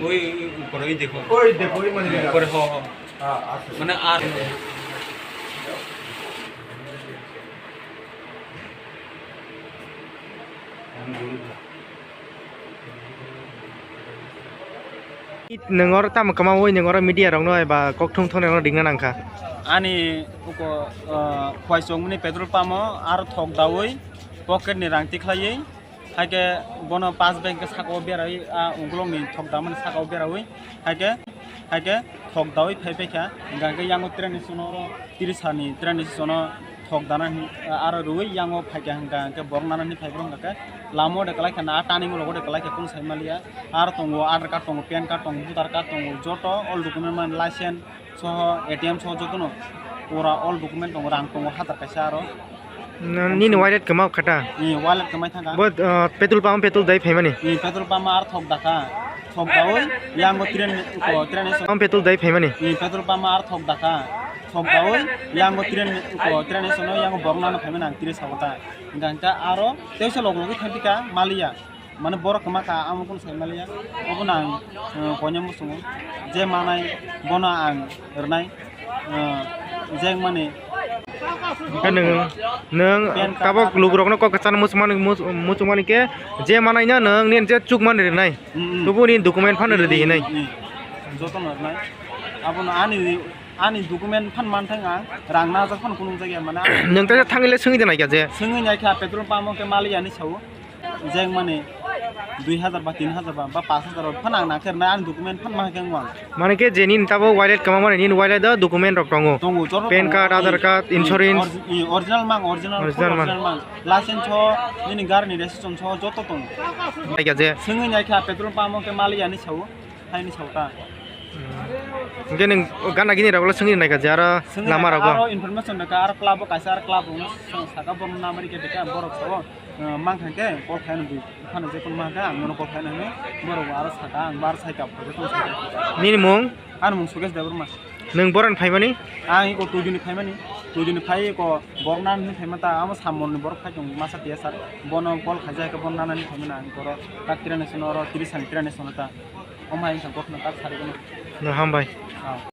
ওই উপরে দেখো ওই মানে উপরে মানে আর nengor tam kamawoi nengor media rong noi ba kokthung thong nengor dingna nangkha ani uko khwaisong ni petrol pump ar thok dawoi pocket ni rangti khlai haike bono pass bank ke sako berai a unglong ni thok daman sako berai haike thok dawoi phai kha gangke yango train sonoro 30 hani train sono thok dana ar rui yango phai hangka ke bornana ni phai brong ka lamo de kala khana tani mo logo de kala ke kun saimalia ar tongo aadhar card tongo pan card tongo voter card tongo joto all document man license so atm so joto no ora all document tongo rang tongo hatar kaisa aro ni wallet kama khata ni wallet kamai thanga bo petrol pump petrol dai phaimani ni petrol pump ar thok daka thok dawoi yango train ko train pump petrol dai phaimani ni petrol pump ar thok daka thok dawoi yango train ko train sono yango bornana phaimana tire sabota gangka aro teuse logo ki thantika malia মানে বড় কামাকা আমকুন সাইমালিয়া অবনা কন্যা মুসুম যে মানাই বনা আং রনাই যে মানে neng kabok lugrok no kokachan musman ke je manai na neng nen je chuk man re nai tubu ni document phan re di nai joto nai abon ani document phan man thanga rang na ja phan kunung jagya mana neng ta thangile sungi denai ga je sungi nai kha petrol pump ke malia ni sau jeng mane 2000 বা 3000 বা 5000 ফানাং না কেরনা আন document fun মাকে গং মানে কে জেনিন তাবো wallet কামা মানে নিন wallet দা document rock টঙ্গো pen card আধার card insurance original মাং লাইসেন্স ছ নিনি গারনি রেজিস্ট্রেশন ছ যত টং আইগা যে সিংই নাইখা পেট্রোল পাম্প কে মালিয়ানি সাও হাইনি সাওতা কে নং গানা গিনি রাগলা সিংই নাইগা যে আর নামা রাগো আর ইনফরমেশন কা আর ক্লাব কাইসা আর ক্লাব সাকা বম নামারি কে দেখা বরক Sao mang thangke kol khaina du khana je kon mangka angno kol khaina ne boro aro saka ang bar sai kap je ton sai ni mung an mung suges da burma neng boran phaimani ang ko tudini phaimani tudini phai ko bornan ni phaimata am samon ni bor phai jong masa tia sar bono kol khaja ke bornana ni phaimana ang koro takira ne sonoro 30 sanitira ne sonata omai sang ko khna tak sari no ham bhai